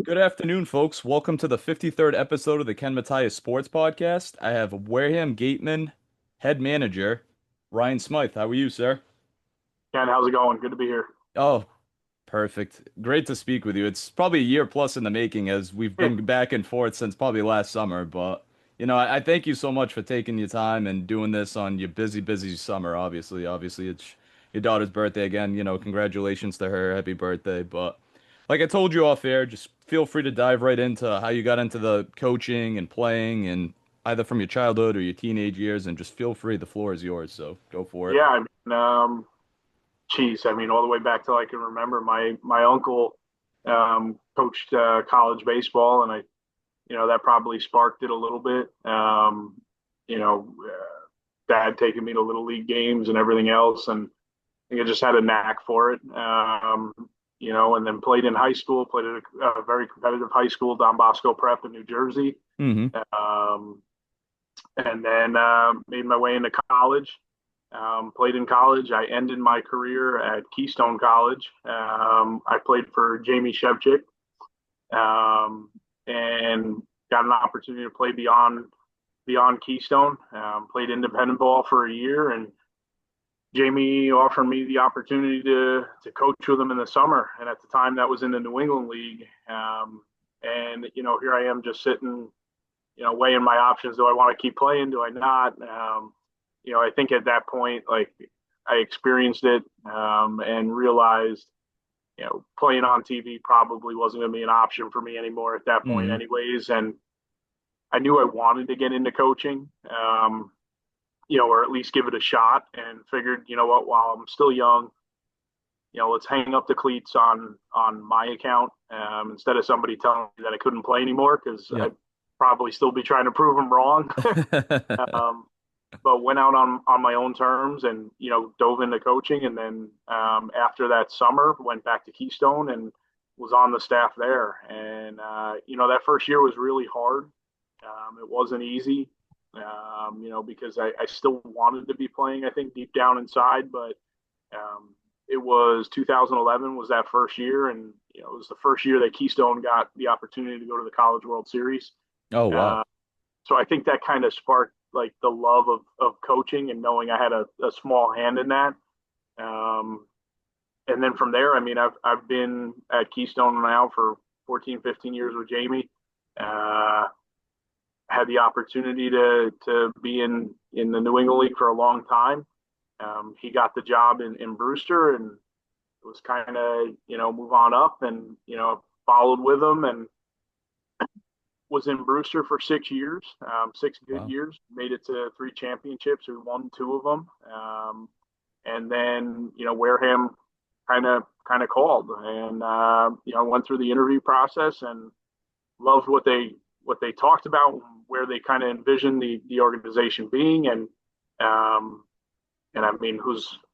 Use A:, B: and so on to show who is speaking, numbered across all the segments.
A: Good afternoon, folks. Welcome to the 53rd episode of the Matias Sports Podcast. I have Wareham Gatemen head manager Ryan Smyth. How are you, sir?
B: Ken, how's it going? Good to be here.
A: Oh, perfect. Great to speak with you. It's probably a year plus in the making as we've been back and forth since probably last summer. But, I thank you so much for taking your time and doing this on your busy, busy summer, obviously. Obviously, it's your daughter's birthday again. Congratulations to her. Happy birthday. But like I told you off air, just feel free to dive right into how you got into the coaching and playing and either from your childhood or your teenage years, and just feel free. The floor is yours, so go for it.
B: Yeah, all the way back till I can remember, my uncle coached college baseball, and that probably sparked it a little bit. You know, Dad taking me to little league games and everything else, and I think I just had a knack for it. And then played in high school, played at a very competitive high school, Don Bosco Prep in New Jersey.
A: Hmm.
B: Um, and then made my way into college. Played in college. I ended my career at Keystone College. I played for Jamie Shevchik, and got an opportunity to play beyond Keystone. Played independent ball for a year, and Jamie offered me the opportunity to coach with him in the summer. And at the time, that was in the New England League. And here I am just sitting, weighing my options. Do I want to keep playing? Do I not? I think at that point, like, I experienced it, and realized, playing on TV probably wasn't going to be an option for me anymore at that point,
A: Hmm.
B: anyways. And I knew I wanted to get into coaching, or at least give it a shot. And figured, what, while I'm still young, let's hang up the cleats on my account, instead of somebody telling me that I couldn't play anymore, because
A: Yep.
B: I'd probably still be trying to prove them wrong. um, but went out on my own terms, and dove into coaching. And then after that summer, went back to Keystone and was on the staff there. And that first year was really hard. It wasn't easy, because I still wanted to be playing, I think, deep down inside. But it was 2011 was that first year, and it was the first year that Keystone got the opportunity to go to the College World Series.
A: Oh, wow.
B: uh, so I think that kind of sparked, like, the love of coaching, and knowing I had a small hand in that. Um, and then from there, I've been at Keystone now for 14, 15 years with Jamie. Uh, had the opportunity to be in the New England League for a long time. He got the job in Brewster, and it was kind of, move on up, and followed with him, and was in Brewster for 6 years, 6 good
A: Wow.
B: years. Made it to three championships. We won two of them, and then Wareham kind of called, and went through the interview process, and loved what they talked about, where they kind of envisioned the organization being. And I'm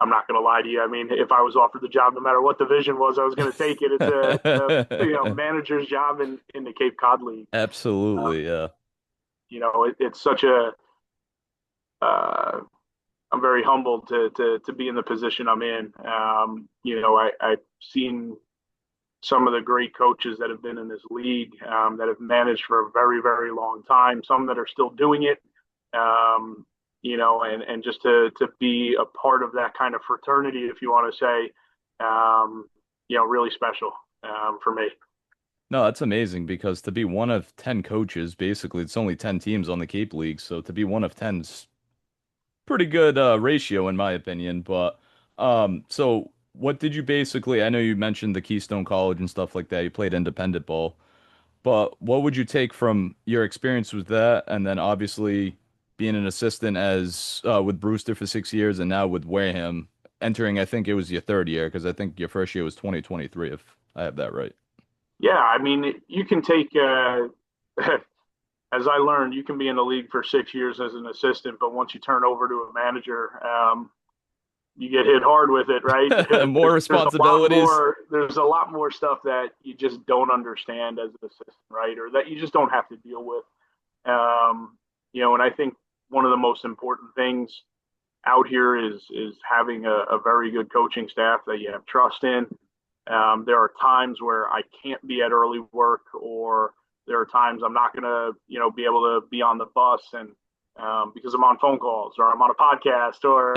B: not going to lie to you. If I was offered the job, no matter what the vision was, I was going to take it. It's a manager's job in the Cape Cod League. Um,
A: Absolutely, yeah.
B: it's such a uh, I'm very humbled to be in the position I'm in. I've seen some of the great coaches that have been in this league, that have managed for a very, very long time, some that are still doing it. And just to be a part of that kind of fraternity, if you want to say, really special, for me.
A: No, that's amazing because to be one of 10 coaches, basically, it's only 10 teams on the Cape League. So to be one of 10's pretty good ratio in my opinion. But so what did you basically, I know you mentioned the Keystone College and stuff like that. You played independent ball, but what would you take from your experience with that and then obviously being an assistant as with Brewster for 6 years and now with Wareham entering, I think it was your third year because I think your first year was 2023 if I have that right.
B: Yeah, you can take, as I learned, you can be in the league for 6 years as an assistant, but once you turn over to a manager, you get hit hard with it, right?
A: More responsibilities.
B: There's a lot more stuff that you just don't understand as an assistant, right? Or that you just don't have to deal with. And I think one of the most important things out here is having a very good coaching staff that you have trust in. There are times where I can't be at early work, or there are times I'm not going to, be able to be on the bus and because I'm on phone calls or I'm on a podcast or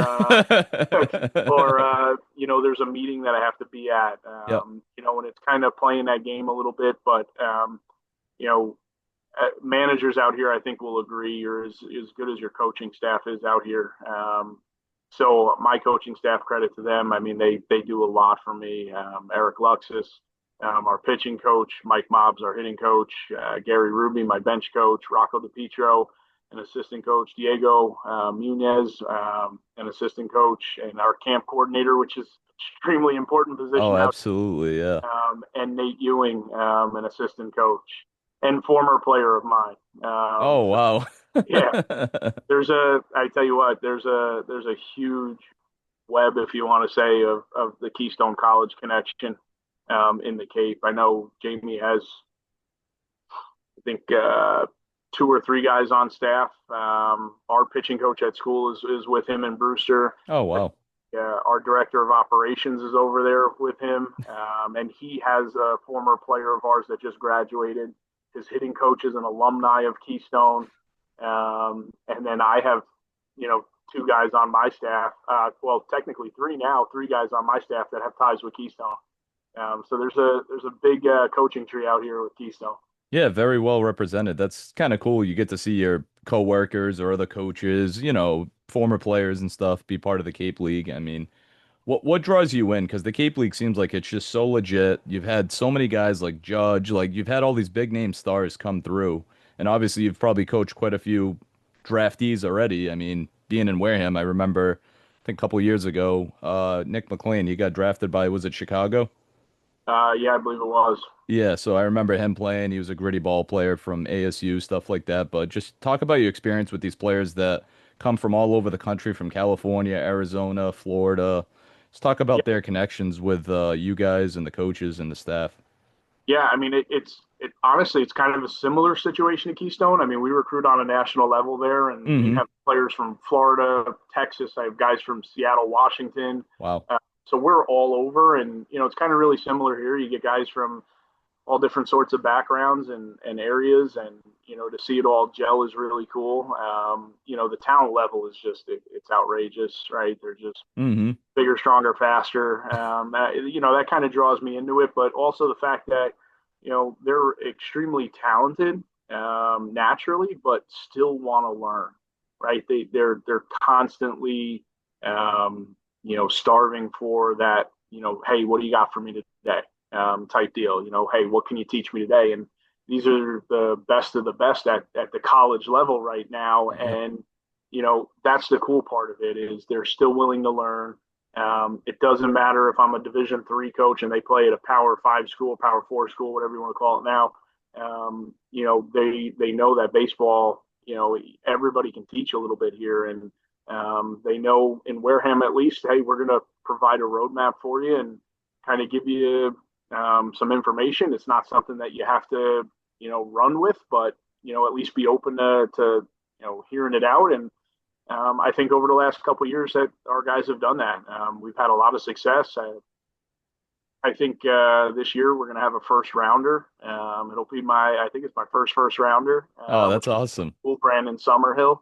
B: there's a meeting that I have to be at.
A: Yep.
B: And it's kind of playing that game a little bit, but you know, managers out here, I think, will agree you're as good as your coaching staff is out here. So my coaching staff, credit to them. I mean, they do a lot for me. Eric Luxus, our pitching coach, Mike Mobbs, our hitting coach, Gary Ruby, my bench coach, Rocco DiPietro, an assistant coach, Diego Munez, an assistant coach, and our camp coordinator, which is extremely important
A: Oh,
B: position out,
A: absolutely. Yeah.
B: and Nate Ewing, an assistant coach and former player of mine.
A: Oh,
B: So
A: wow.
B: yeah, I tell you what, there's a huge web, if you want to say, of the Keystone College connection in the Cape. I know Jamie has, I think, two or three guys on staff. Our pitching coach at school is with him and Brewster.
A: Oh, wow.
B: Our director of operations is over there with him, and he has a former player of ours that just graduated. His hitting coach is an alumni of Keystone, and then I have, two guys on my staff. Well, technically three now, three guys on my staff that have ties with Keystone. So there's a big coaching tree out here with Keystone.
A: Yeah, very well represented. That's kind of cool. You get to see your coworkers or other coaches, former players and stuff be part of the Cape League. I mean, what draws you in? Because the Cape League seems like it's just so legit. You've had so many guys like Judge, like you've had all these big name stars come through, and obviously you've probably coached quite a few draftees already. I mean, being in Wareham, I remember, I think a couple years ago, Nick McLean, he got drafted by, was it Chicago?
B: Yeah, I believe it was.
A: Yeah, so I remember him playing. He was a gritty ball player from ASU, stuff like that. But just talk about your experience with these players that come from all over the country, from California, Arizona, Florida. Let's talk about their connections with you guys and the coaches and the staff.
B: Yeah, I mean, it honestly, it's kind of a similar situation to Keystone. I mean, we recruit on a national level there, and
A: Hmm.
B: have players from Florida, Texas. I have guys from Seattle, Washington.
A: Wow.
B: So we're all over, and it's kind of really similar here. You get guys from all different sorts of backgrounds and areas, and to see it all gel is really cool. The talent level is just it's outrageous, right? They're just
A: Hmm.
B: bigger, stronger, faster. That kind of draws me into it, but also the fact that they're extremely talented naturally, but still want to learn, right? They're constantly starving for that. Hey, what do you got for me today? Type deal. Hey, what can you teach me today? And these are the best of the best at the college level right now,
A: Yep.
B: and that's the cool part of it is they're still willing to learn. It doesn't matter if I'm a Division III coach and they play at a Power 5 school, Power 4 school, whatever you want to call it now. They know that baseball. Everybody can teach a little bit here, and they know in Wareham at least. Hey, we're going to provide a roadmap for you and kind of give you some information. It's not something that you have to run with, but at least be open to hearing it out. And I think over the last couple of years that our guys have done that. We've had a lot of success. I think this year we're going to have a first rounder. It'll be I think it's my first rounder,
A: Oh, that's
B: which is
A: awesome.
B: cool. Brandon Summerhill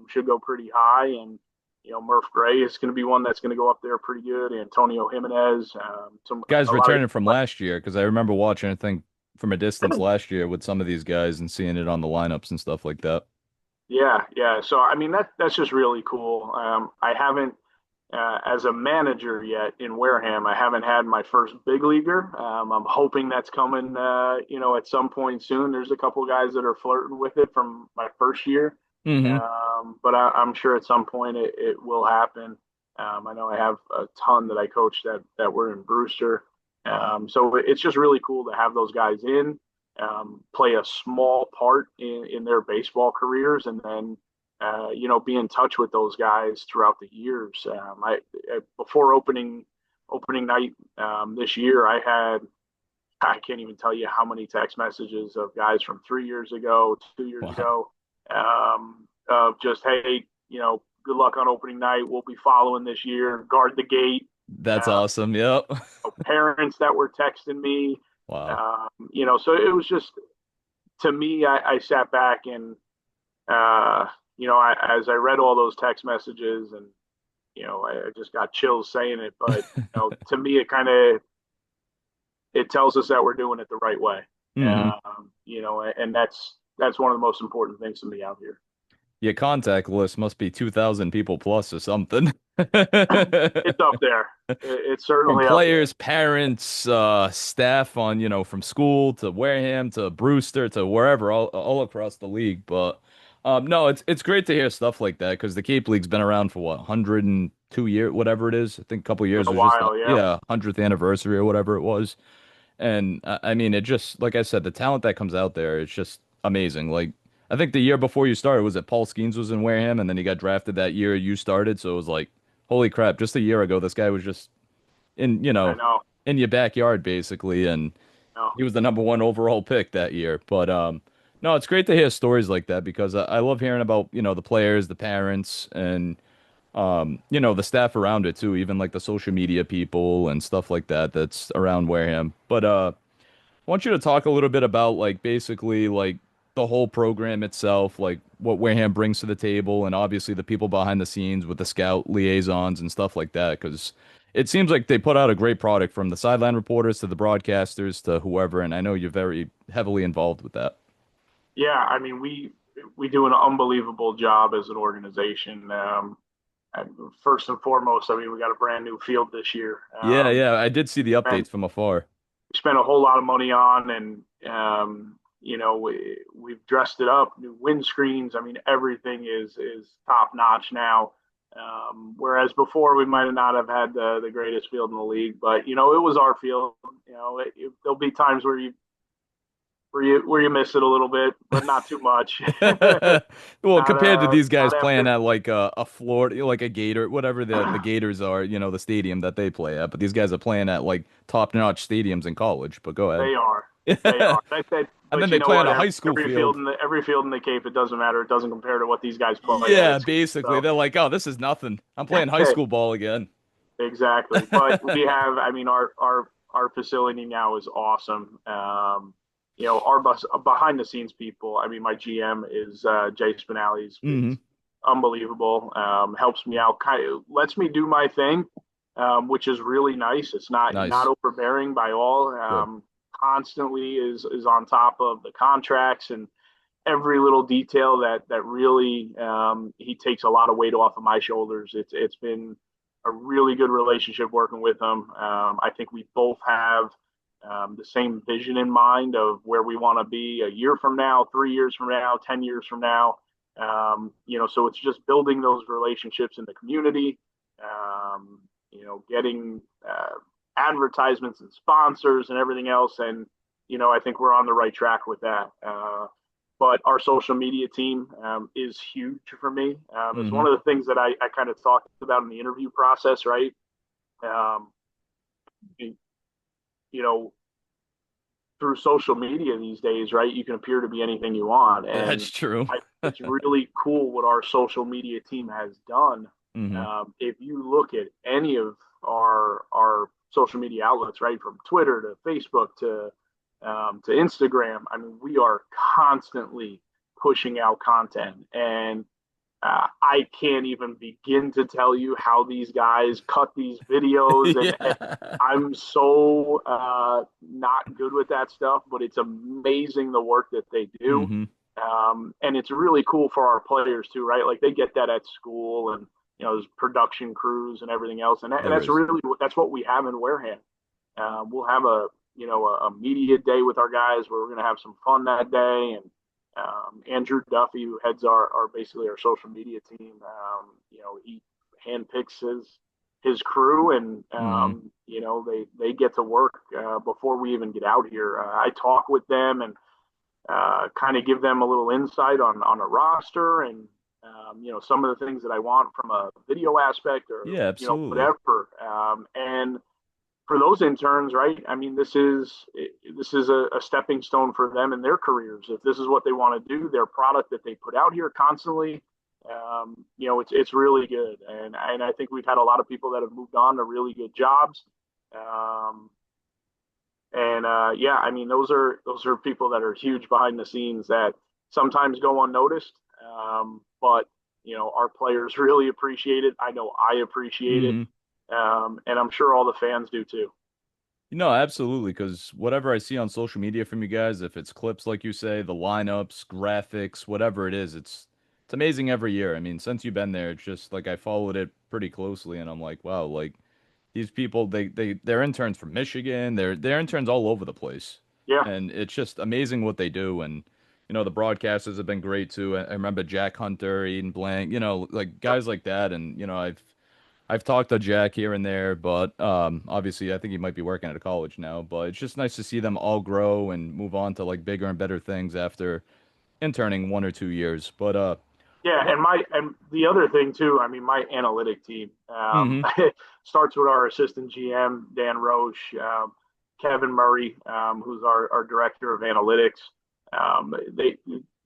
B: should go pretty high, and Murph Gray is going to be one that's going to go up there pretty good. Antonio Jimenez,
A: Guys
B: a lot of
A: returning from last year, because I remember watching, I think, from a distance last year with some of these guys and seeing it on the lineups and stuff like that.
B: yeah, yeah. So I mean that's just really cool. I haven't as a manager yet in Wareham. I haven't had my first big leaguer. I'm hoping that's coming, at some point soon. There's a couple guys that are flirting with it from my first year,
A: Hmm.
B: but I'm sure at some point it will happen. I know I have a ton that I coach that were in Brewster, so it's just really cool to have those guys in, play a small part in their baseball careers, and then be in touch with those guys throughout the years. Before opening night this year, I can't even tell you how many text messages of guys from 3 years ago, 2 years
A: Wow.
B: ago, of just hey, good luck on opening night. We'll be following this year. Guard the gate.
A: That's awesome. Yep.
B: Parents that were texting me.
A: Wow.
B: So it was just, to me, I sat back and, uh, as I read all those text messages, and, I just got chills saying it. But, to me, it tells us that we're doing it the right way.
A: Hmm.
B: And that's one of the most important things to me out here.
A: Your contact list must be 2,000 people plus or something.
B: It's up there. It's
A: From
B: certainly up there.
A: players, parents, staff on, from school to Wareham to Brewster to wherever, all across the league. But no, it's great to hear stuff like that because the Cape League's been around for what, 102 years, whatever it is. I think a couple
B: Been
A: years
B: a
A: was just
B: while, yeah.
A: yeah, 100th anniversary or whatever it was. And I mean, it just like I said, the talent that comes out there, it's just amazing. Like I think the year before you started was it Paul Skeens was in Wareham, and then he got drafted that year you started. So it was like, holy crap! Just a year ago, this guy was just in
B: I know.
A: in your backyard basically, and
B: No.
A: he was the number one overall pick that year. But no, it's great to hear stories like that because I love hearing about the players, the parents, and the staff around it too, even like the social media people and stuff like that that's around Wareham. But I want you to talk a little bit about like basically like the whole program itself, like what Wareham brings to the table, and obviously the people behind the scenes with the scout liaisons and stuff like that. Because it seems like they put out a great product from the sideline reporters to the broadcasters to whoever, and I know you're very heavily involved with that.
B: Yeah, I mean, we do an unbelievable job as an organization. And first and foremost, I mean, we got a brand new field this year.
A: Yeah, yeah, I did see the
B: And
A: updates from afar.
B: we spent a whole lot of money on, and we've dressed it up, new windscreens. I mean, everything is top notch now. Whereas before, we might not have had the greatest field in the league, but it was our field. There'll be times where you miss it a little bit, but not too much.
A: Well,
B: not
A: compared to these guys
B: not
A: playing
B: after.
A: at like a Florida, like a Gator, whatever the Gators are, the stadium that they play at. But these guys are playing at like top-notch stadiums in college. But go ahead.
B: They are. They are.
A: And
B: But
A: then
B: you
A: they
B: know
A: play on
B: what?
A: a high school field.
B: Every field in the Cape, it doesn't matter. It doesn't compare to what these guys play at.
A: Yeah,
B: It's
A: basically.
B: so
A: They're like, oh, this is nothing. I'm playing high school ball again.
B: exactly. But we have. I mean, our facility now is awesome. Our behind the scenes people. I mean, my GM is Jay Spinelli.
A: Hmm.
B: Is unbelievable. Helps me out. Kind of lets me do my thing, which is really nice. It's not
A: Nice.
B: overbearing by all.
A: Good.
B: Constantly is on top of the contracts and every little detail that really he takes a lot of weight off of my shoulders. It's been a really good relationship working with him. I think we both have the same vision in mind of where we want to be a year from now, 3 years from now, 10 years from now. So it's just building those relationships in the community. Getting advertisements and sponsors and everything else, and I think we're on the right track with that. But our social media team is huge for me. It's
A: Hmm.
B: one of the things that I kind of talked about in the interview process, right? Um, you, you know, through social media these days, right? You can appear to be anything you want, and
A: That's true.
B: it's really cool what our social media team has done.
A: Hmm.
B: If you look at any of our social media outlets, right, from Twitter to Facebook to Instagram, I mean, we are constantly pushing out content, and I can't even begin to tell you how these guys cut these videos, and
A: Yeah.
B: I'm so not good with that stuff, but it's amazing the work that they do.
A: Hmm.
B: And it's really cool for our players too, right? Like they get that at school, and there's production crews and everything else, and
A: There
B: that's
A: is.
B: really that's what we have in Wareham. We'll have a media day with our guys where we're going to have some fun that day, and Andrew Duffy, who heads our basically our social media team, he handpicks his crew, and
A: Hmm.
B: they get to work before we even get out here. I talk with them and kind of give them a little insight on a roster, and some of the things that I want from a video aspect, or
A: Yeah, absolutely.
B: whatever. And for those interns, right? I mean, this is a stepping stone for them in their careers. If this is what they want to do, their product that they put out here constantly, It's really good, and I think we've had a lot of people that have moved on to really good jobs. Um, and yeah, I mean, those are people that are huge behind the scenes that sometimes go unnoticed. But our players really appreciate it. I know I appreciate it,
A: Hmm.
B: and I'm sure all the fans do too.
A: No, absolutely. Because whatever I see on social media from you guys, if it's clips like you say, the lineups, graphics, whatever it is, it's amazing every year. I mean, since you've been there, it's just like I followed it pretty closely, and I'm like, wow, like these people, they're interns from Michigan. They're interns all over the place,
B: Yeah,
A: and it's just amazing what they do. And the broadcasters have been great too. I remember Jack Hunter, Eden Blank, like
B: yep.
A: guys like that. And I've talked to Jack here and there, but obviously I think he might be working at a college now. But it's just nice to see them all grow and move on to like bigger and better things after interning 1 or 2 years. But
B: Yeah,
A: what?
B: and the other thing too, I mean, my analytic team
A: Hmm.
B: starts with our assistant GM Dan Roche, Kevin Murray, who's our director of analytics.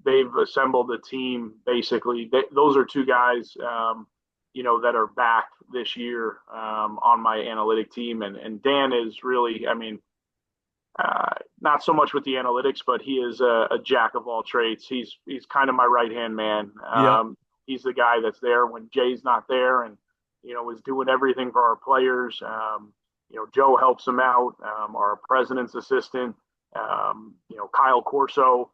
B: They've assembled a team basically. Those are two guys, that are back this year on my analytic team, and Dan is really, I mean, not so much with the analytics, but he is a jack of all trades. He's kind of my right hand man.
A: Yep.
B: He's the guy that's there when Jay's not there, and is doing everything for our players. Joe helps him out. Our president's assistant, Kyle Corso,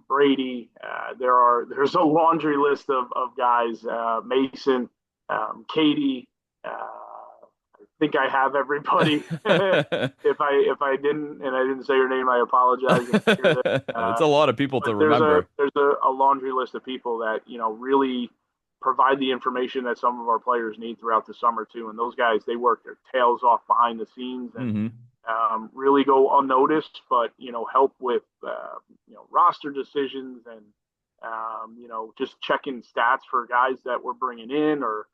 B: Brady. There's a laundry list of guys. Mason, Katie. Think I have everybody. If I didn't and I didn't say your name, I apologize. If you hear this.
A: It's a lot of people
B: But
A: to
B: there's a
A: remember.
B: there's a laundry list of people that really provide the information that some of our players need throughout the summer too. And those guys, they work their tails off behind the scenes and
A: Hmm.
B: really go unnoticed, but help with roster decisions and just checking stats for guys that we're bringing in or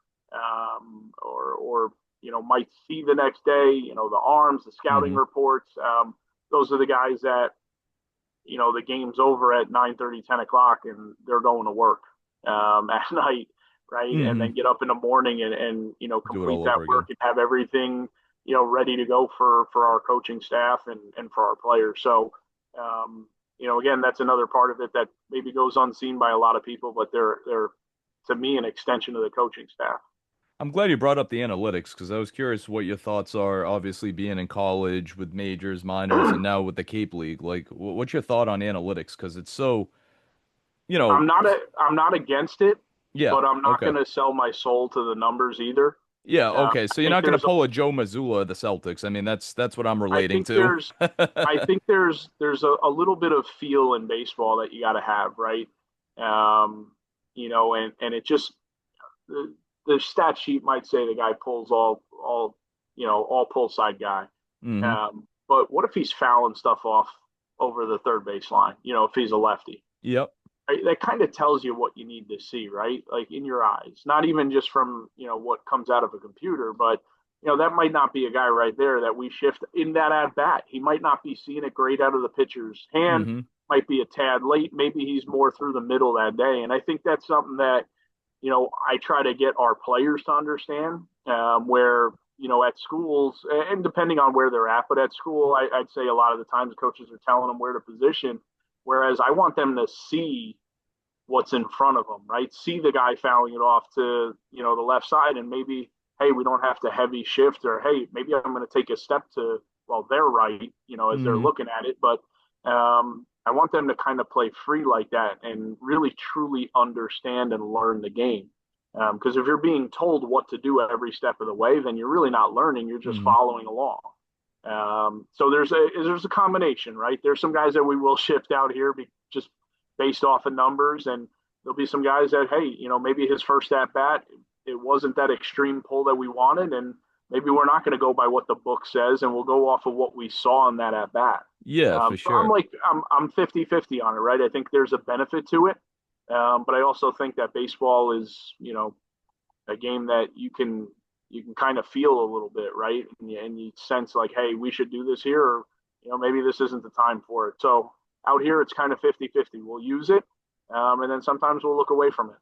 B: might see the next day. The arms, the scouting
A: Hmm.
B: reports. Those are the guys that the game's over at 9:30, 10 o'clock, and they're going to work at night, right? And
A: Hmm.
B: then get up in the morning and
A: Do it
B: complete
A: all
B: that
A: over again.
B: work and have everything ready to go for our coaching staff and for our players. So again, that's another part of it that maybe goes unseen by a lot of people, but they're to me an extension of the coaching staff.
A: I'm glad you brought up the analytics because I was curious what your thoughts are, obviously being in college with majors, minors, and now with the Cape League. Like, what's your thought on analytics? Because it's so, you know,
B: I'm not against it,
A: yeah,
B: but I'm not
A: okay.
B: going to sell my soul to the numbers either.
A: Yeah, okay.
B: I
A: So you're
B: think
A: not gonna
B: there's a
A: pull a Joe Mazzulla of the Celtics. I mean, that's what I'm
B: I
A: relating
B: think
A: to.
B: there's I think there's a little bit of feel in baseball that you got to have, right? And it just the stat sheet might say the guy pulls all pull side guy.
A: Hmm.
B: But what if he's fouling stuff off over the third base line? If he's a lefty,
A: Yep.
B: right? That kind of tells you what you need to see, right? Like in your eyes, not even just from what comes out of a computer, but that might not be a guy right there that we shift in that at bat. He might not be seeing it great out of the pitcher's hand.
A: Hmm.
B: Might be a tad late. Maybe he's more through the middle that day, and I think that's something that I try to get our players to understand. Where at schools, and depending on where they're at, but at school, I'd say a lot of the times coaches are telling them where to position. Whereas I want them to see what's in front of them, right? See the guy fouling it off to the left side, and maybe hey, we don't have to heavy shift, or hey, maybe I'm going to take a step to they're right, as they're
A: Hmm.
B: looking at it, but I want them to kind of play free like that and really truly understand and learn the game. Because if you're being told what to do every step of the way, then you're really not learning; you're just
A: Hmm.
B: following along. So there's a combination, right? There's some guys that we will shift out here just based off of numbers, and there'll be some guys that hey, maybe his first at bat it wasn't that extreme pull that we wanted, and maybe we're not going to go by what the book says, and we'll go off of what we saw in that at bat.
A: Yeah, for
B: So I'm
A: sure.
B: like I'm 50-50 on it, right? I think there's a benefit to it, but I also think that baseball is a game that you can kind of feel a little bit, right? And you sense like, hey, we should do this here, or maybe this isn't the time for it. So out here, it's kind of 50-50. We'll use it, and then sometimes we'll look away from it.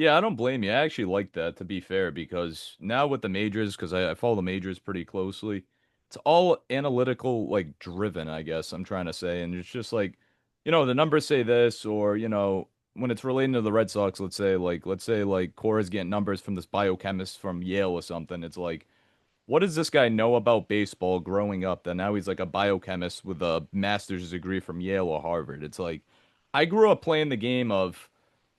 A: Yeah, I don't blame you. I actually like that, to be fair, because now with the majors, because I follow the majors pretty closely, it's all analytical, like driven, I guess I'm trying to say. And it's just like, the numbers say this, or, when it's relating to the Red Sox, let's say Cora's getting numbers from this biochemist from Yale or something. It's like, what does this guy know about baseball growing up that now he's like a biochemist with a master's degree from Yale or Harvard? It's like, I grew up playing the game of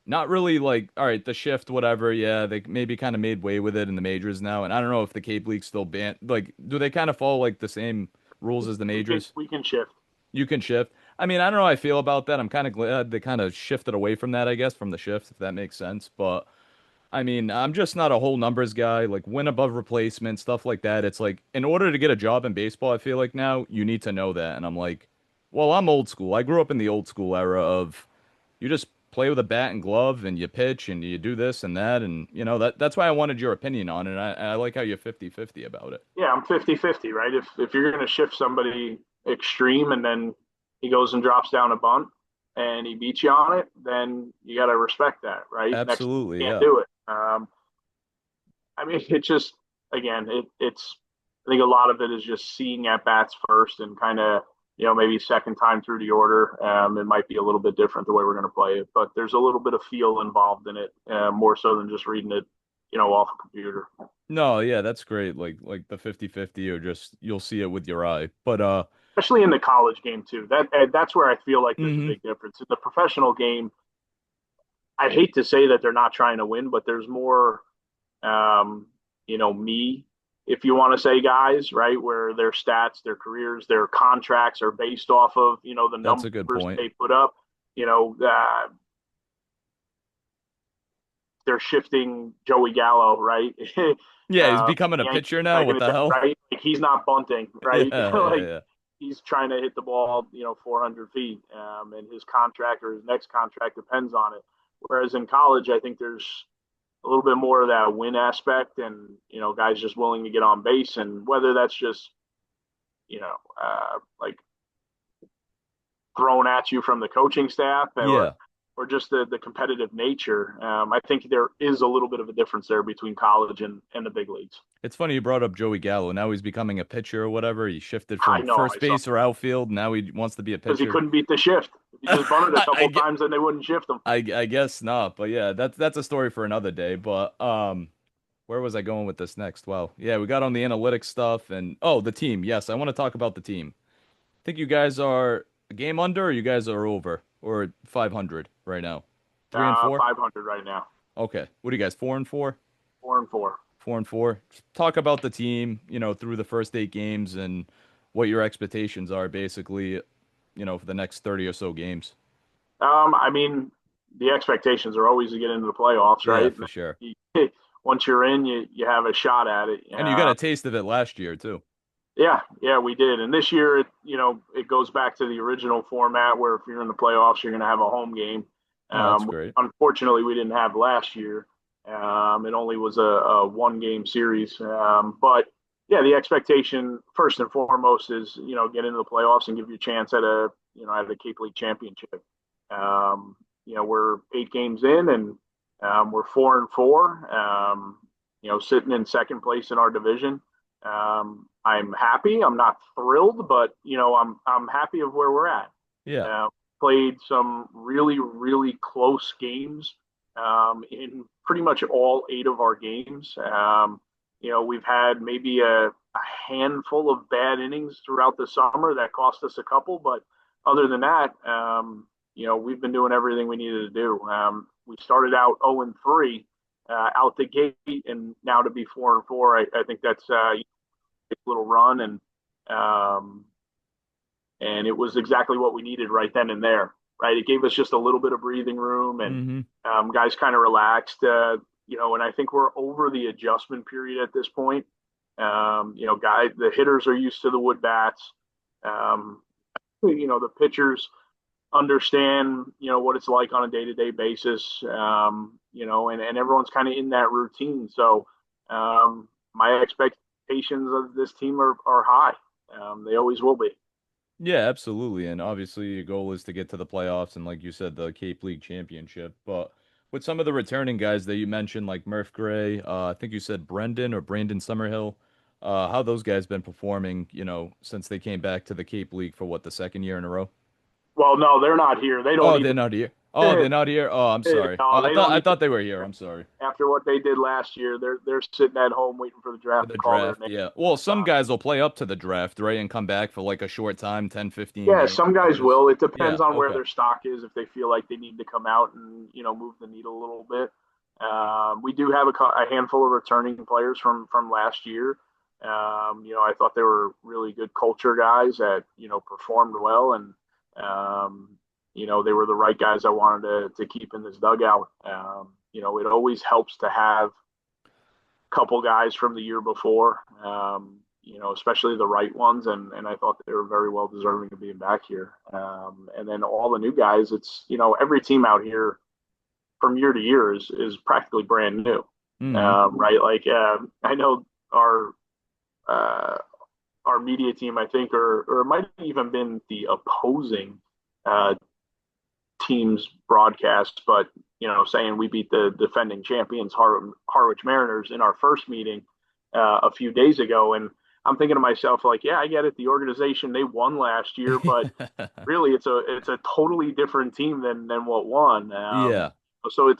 A: not really like, all right, the shift, whatever. Yeah, they maybe kind of made way with it in the majors now. And I don't know if the Cape League still ban like, do they kind of follow like the same rules as the
B: We can
A: majors?
B: we can shift.
A: You can shift. I mean, I don't know how I feel about that. I'm kind of glad they kind of shifted away from that, I guess, from the shift, if that makes sense. But I mean, I'm just not a whole numbers guy. Like win above replacement, stuff like that. It's like in order to get a job in baseball, I feel like now you need to know that. And I'm like, well, I'm old school. I grew up in the old school era of you just play with a bat and glove and you pitch and you do this and that. And that's why I wanted your opinion on it. And I like how you're 50-50 about it.
B: Yeah, I'm 50-50, right? If you're going to shift somebody extreme and then he goes and drops down a bunt and he beats you on it, then you got to respect that, right? Next,
A: Absolutely,
B: you can't
A: yeah.
B: do it. I mean, it just again, it's I think a lot of it is just seeing at bats first and kind of maybe second time through the order. It might be a little bit different the way we're going to play it, but there's a little bit of feel involved in it, more so than just reading it, off a computer.
A: No, yeah, that's great. Like the 50-50 or just you'll see it with your eye. But
B: Especially in the college game too. That's where I feel like there's a
A: mhm.
B: big difference. In the professional game, I hate to say that they're not trying to win, but there's more, um, me, if you want to say guys, right, where their stats, their careers, their contracts are based off of the
A: That's
B: numbers
A: a good point.
B: they put up. You know, they're shifting Joey Gallo, right?
A: Yeah, he's becoming a pitcher
B: Yankees
A: now.
B: back in
A: What
B: the
A: the
B: day,
A: hell?
B: right? Like he's not bunting,
A: Yeah,
B: right?
A: yeah,
B: Like
A: yeah.
B: he's trying to hit the ball, 400 feet, and his contract or his next contract depends on it. Whereas in college, I think there's a little bit more of that win aspect, and guys just willing to get on base, and whether that's just like thrown at you from the coaching staff
A: Yeah.
B: or just the competitive nature. I think there is a little bit of a difference there between college and the big leagues.
A: It's funny you brought up Joey Gallo. Now he's becoming a pitcher or whatever. He shifted
B: I
A: from
B: know
A: first
B: I saw
A: base or outfield. Now he wants to be a
B: because he
A: pitcher.
B: couldn't beat the shift. If he just bunted a
A: I
B: couple
A: get,
B: times, then they wouldn't shift him.
A: I guess not. But yeah, that's a story for another day. But where was I going with this next? Well, yeah, we got on the analytics stuff and oh, the team. Yes, I want to talk about the team. Think you guys are a game under or you guys are over or 500 right now? 3-4?
B: 500 right now,
A: Okay. What are you guys, 4-4?
B: 4-4.
A: 4-4. Talk about the team, through the first 8 games and what your expectations are basically, for the next 30 or so games.
B: I mean, the expectations are always to get into the playoffs,
A: Yeah,
B: right?
A: for sure.
B: Once you're in, you have a shot at it.
A: And you got a taste of it last year too.
B: Yeah, we did. And this year, it goes back to the original format where if you're in the playoffs, you're going to have a home game.
A: Oh, that's
B: Which
A: great.
B: unfortunately, we didn't have last year. It only was a one game series. But yeah, the expectation first and foremost is get into the playoffs and give you a chance at a Cape League championship. We're 8 games in and we're 4-4. Sitting in second place in our division. I'm happy. I'm not thrilled, but I'm happy of where we're at.
A: Yeah.
B: Uh, Played some really really close games in pretty much all 8 of our games. We've had maybe a handful of bad innings throughout the summer that cost us a couple, but other than that, we've been doing everything we needed to do. We started out 0-3 out the gate, and now to be 4-4, I think that's little run, um, and it was exactly what we needed right then and there. Right, it gave us just a little bit of breathing room, and
A: Mm-hmm.
B: guys kind of relaxed. And I think we're over the adjustment period at this point. The hitters are used to the wood bats. Um, the pitchers understand what it's like on a day-to-day basis. And everyone's kind of in that routine. So my expectations of this team are high. They always will be.
A: Yeah, absolutely. And obviously your goal is to get to the playoffs and like you said, the Cape League championship. But with some of the returning guys that you mentioned, like Murph Gray, I think you said Brendan or Brandon Summerhill, how those guys been performing, since they came back to the Cape League for what, the second year in a row?
B: Well, no, they're not here. They don't
A: Oh, they're
B: even.
A: not here. Oh, they're not here. Oh, I'm sorry.
B: No, they don't
A: I
B: even.
A: thought they were here. I'm sorry.
B: After what they did last year, they're sitting at home waiting for the
A: For
B: draft
A: the
B: to call their
A: draft,
B: name.
A: yeah. Well, some
B: Uh,
A: guys will play up to the draft, right, and come back for like a short time, 10, 15
B: yeah,
A: games,
B: some
A: whatever
B: guys
A: it is.
B: will. It
A: Yeah,
B: depends on where
A: okay.
B: their stock is. If they feel like they need to come out and move the needle a little bit. We do have a handful of returning players from last year. I thought they were really good culture guys that performed well, and they were the right guys I wanted to keep in this dugout. It always helps to have a couple guys from the year before, especially the right ones, and I thought they were very well deserving of being back here. And then all the new guys, it's every team out here from year to year is practically brand new,
A: Hmm.
B: right? Like I know uh, our media team, I think, or it might have even been the opposing uh, team's broadcast, but saying we beat the defending champions Harwich Mariners in our first meeting a few days ago, and I'm thinking to myself like, yeah, I get it. The organization they won last year, but really it's a totally different team than what won.
A: Yeah.
B: So it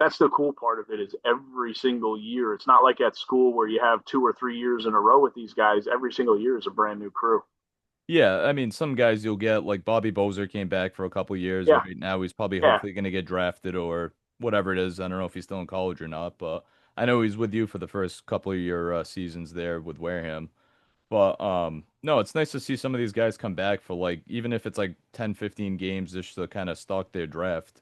B: that's the cool part of it is every single year. It's not like at school where you have 2 or 3 years in a row with these guys. Every single year is a brand new crew.
A: Yeah, I mean, some guys you'll get like Bobby Bozer came back for a couple years.
B: Yeah,
A: Right now, he's probably
B: yeah,
A: hopefully going to get drafted or whatever it is. I don't know if he's still in college or not, but I know he's with you for the first couple of your seasons there with Wareham. But no, it's nice to see some of these guys come back for like even if it's like 10, 15 games just to kind of stock their draft.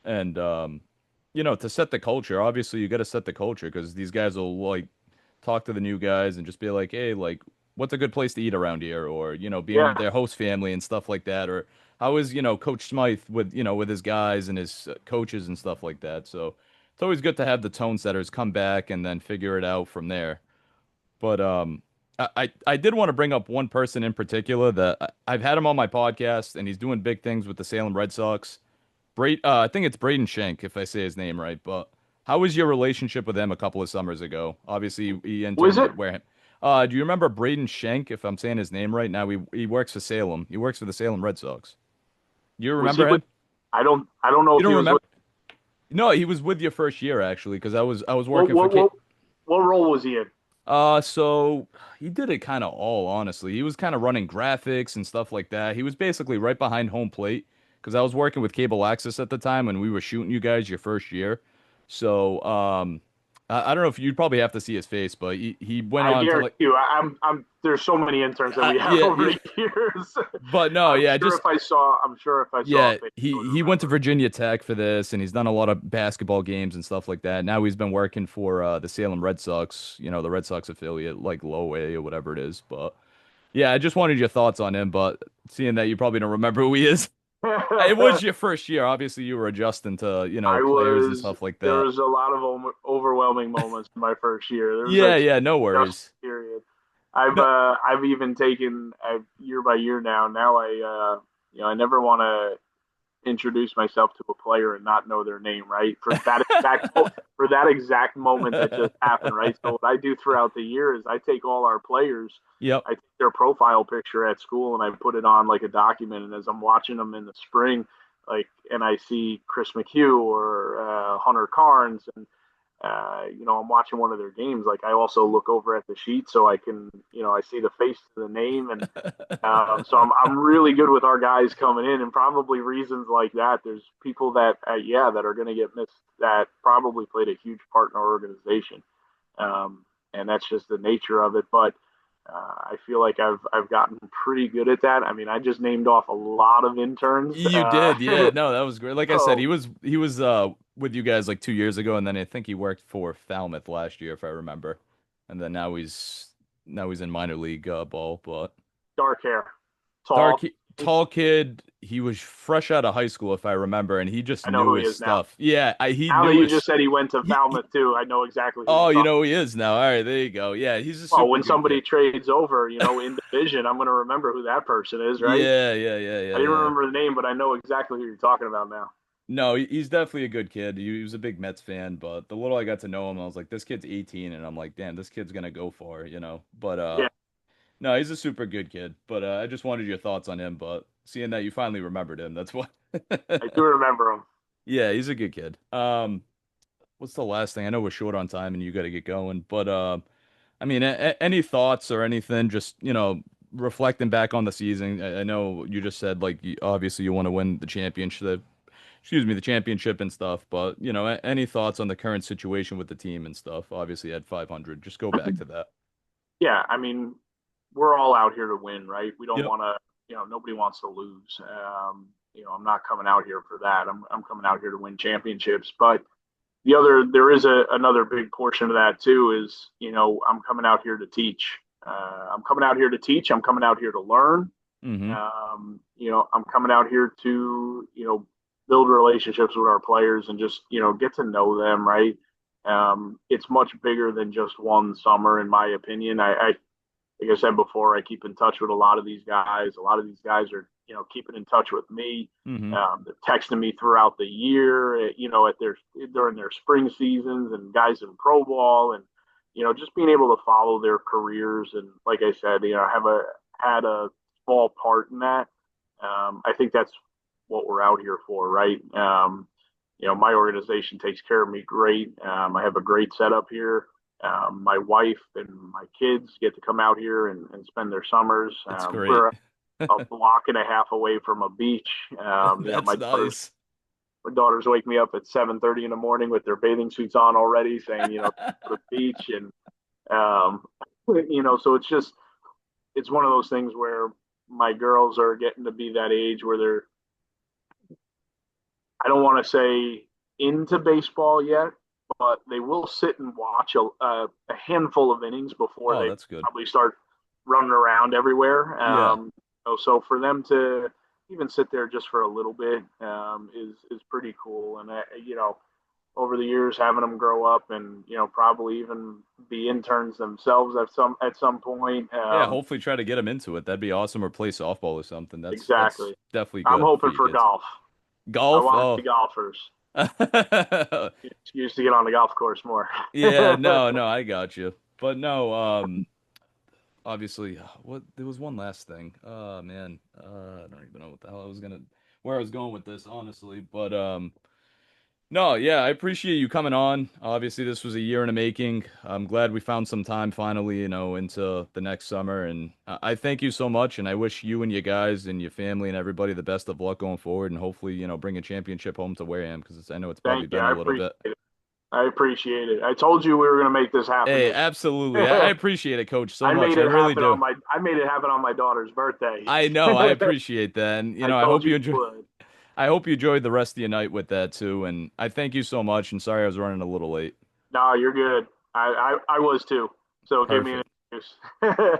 A: And to set the culture, obviously you got to set the culture because these guys will like talk to the new guys and just be like, "Hey, like what's a good place to eat around here?" or, being
B: yeah,
A: with their host family and stuff like that, or how is, Coach Smyth with, with his guys and his coaches and stuff like that. So, it's always good to have the tone setters come back and then figure it out from there. But I did want to bring up one person in particular that I've had him on my podcast and he's doing big things with the Salem Red Sox. I think it's Braden Shank, if I say his name right. But how was your relationship with him a couple of summers ago? Obviously, he
B: was
A: interned
B: it?
A: at Wareham. Do you remember Braden Shank, if I'm saying his name right? Now he works for Salem. He works for the Salem Red Sox. You
B: Was he
A: remember
B: with?
A: him?
B: I don't know
A: You
B: if he
A: don't
B: was with.
A: remember? No, he was with your first year actually, because I was
B: What
A: working for
B: what
A: K.
B: what what role was he in?
A: So he did it kind of all, honestly. He was kind of running graphics and stuff like that. He was basically right behind home plate because I was working with cable access at the time when we were shooting you guys your first year. So, I don't know if you'd probably have to see his face, but he went
B: I
A: on to
B: guarantee
A: like,
B: you, I'm. There's so many interns that we have
A: yeah,
B: over
A: yeah.
B: the years.
A: But no, yeah, just
B: I'm sure if I saw a
A: yeah,
B: face, I would
A: he went to
B: remember.
A: Virginia Tech for this, and he's done a lot of basketball games and stuff like that. Now he's been working for the Salem Red Sox, the Red Sox affiliate, like Low A or whatever it is. But yeah, I just wanted your thoughts on him, but seeing that you probably don't remember who he is, it was your first year. Obviously, you were adjusting to,
B: I
A: players and
B: was.
A: stuff like
B: There
A: that.
B: was a lot of overwhelming moments in my first year. There was a
A: Yeah, yeah, no
B: just
A: worries.
B: period.
A: No,
B: I've even taken year by year now. Now I never want to introduce myself to a player and not know their name, right? For that exact moment that just happened, right? So what I do throughout the year is I take all our players,
A: yep,
B: I take their profile picture at school and I put it on like a document. And as I'm watching them in the spring, like, and I see Chris McHugh or Hunter Carnes, and I'm watching one of their games. Like I also look over at the sheet so I can, I see the face to the name, and so I'm really good with our guys coming in, and probably reasons like that. There's people that that are going to get missed that probably played a huge part in our organization, and that's just the nature of it. But I feel like I've gotten pretty good at that. I mean, I just named off a lot of interns.
A: you did. Yeah, no, that was great. Like I said, he
B: So
A: was he was with you guys like 2 years ago, and then I think he worked for Falmouth last year, if I remember. And then now he's in minor league ball, but.
B: dark hair,
A: Dark,
B: tall.
A: tall kid. He was fresh out of high school, if I remember, and he just
B: I know
A: knew
B: who he
A: his
B: is now.
A: stuff. Yeah, he
B: Now that
A: knew
B: you just
A: his.
B: said he went to
A: He,
B: Falmouth too, I know exactly who you're
A: oh, you
B: talking.
A: know who he is now. All right, there you go. Yeah, he's a
B: Well,
A: super
B: when
A: good
B: somebody
A: kid.
B: trades over, in division, I'm going to remember who that person is, right?
A: Yeah, yeah, yeah,
B: I
A: yeah,
B: didn't
A: yeah.
B: remember the name, but I know exactly who you're talking about now.
A: No, he's definitely a good kid. He was a big Mets fan, but the little I got to know him, I was like, this kid's 18, and I'm like, damn, this kid's gonna go far, you know. But
B: Yeah,
A: no, he's a super good kid. But I just wanted your thoughts on him. But seeing that you finally remembered him, that's what.
B: I do remember him.
A: Yeah, he's a good kid. What's the last thing? I know we're short on time and you got to get going, but I mean, any thoughts or anything? Just reflecting back on the season. I know you just said like obviously you want to win the championship. Excuse me, the championship and stuff. But any thoughts on the current situation with the team and stuff? Obviously at 500. Just go back to that.
B: Yeah, I mean, we're all out here to win, right? We don't
A: Yep.
B: want to, nobody wants to lose. I'm not coming out here for that. I'm coming out here to win championships. But there is another big portion of that too. Is I'm coming out here to teach. I'm coming out here to teach. I'm coming out here to learn.
A: Mm-hmm.
B: I'm coming out here to build relationships with our players and just get to know them, right? It's much bigger than just one summer, in my opinion. Like I said before, I keep in touch with a lot of these guys. A lot of these guys are keeping in touch with me.
A: Mm-hmm.
B: They're texting me throughout the year, at their during their spring seasons, and guys in pro ball, and just being able to follow their careers. And like I said, have had a small part in that. I think that's what we're out here for, right? My organization takes care of me great. I have a great setup here. My wife and my kids get to come out here and spend their summers.
A: That's great.
B: We're a block and a half away from a beach.
A: That's nice.
B: My daughters wake me up at 7:30 in the morning with their bathing suits on already, saying, go to the beach, and um, so it's one of those things where my girls are getting to be that age where they're, I don't want to say into baseball yet, but they will sit and watch a handful of innings before
A: Oh,
B: they
A: that's good.
B: probably start running around everywhere.
A: Yeah.
B: So for them to even sit there just for a little bit is pretty cool. And over the years, having them grow up and probably even be interns themselves at some point.
A: Yeah, hopefully try to get them into it. That'd be awesome. Or play softball or something. That's
B: Exactly.
A: definitely
B: I'm
A: good for
B: hoping
A: your
B: for
A: kids.
B: golf. I
A: Golf?
B: want to
A: Oh.
B: be golfers. Excuse to get on the golf course more.
A: Yeah, no, no, I got you. But no, obviously, what there was one last thing. Oh man, I don't even know what the hell I was gonna, where I was going with this, honestly. But no, yeah, I appreciate you coming on. Obviously, this was a year in the making. I'm glad we found some time finally, into the next summer. And I thank you so much. And I wish you and your guys and your family and everybody the best of luck going forward. And hopefully, bring a championship home to Wareham because I know it's probably
B: Thank you.
A: been a little bit.
B: I appreciate it. I told you we were going to make this happen
A: Hey,
B: this
A: absolutely. I
B: year.
A: appreciate it, Coach, so much. I really do.
B: I made it happen on my daughter's birthday.
A: I know. I appreciate that. And,
B: I
A: I
B: told
A: hope
B: you
A: you
B: you
A: enjoy.
B: would.
A: I hope you enjoyed the rest of your night with that too. And I thank you so much. And sorry I was running a little late.
B: No, you're good. I was too. So give me an
A: Perfect.
B: excuse.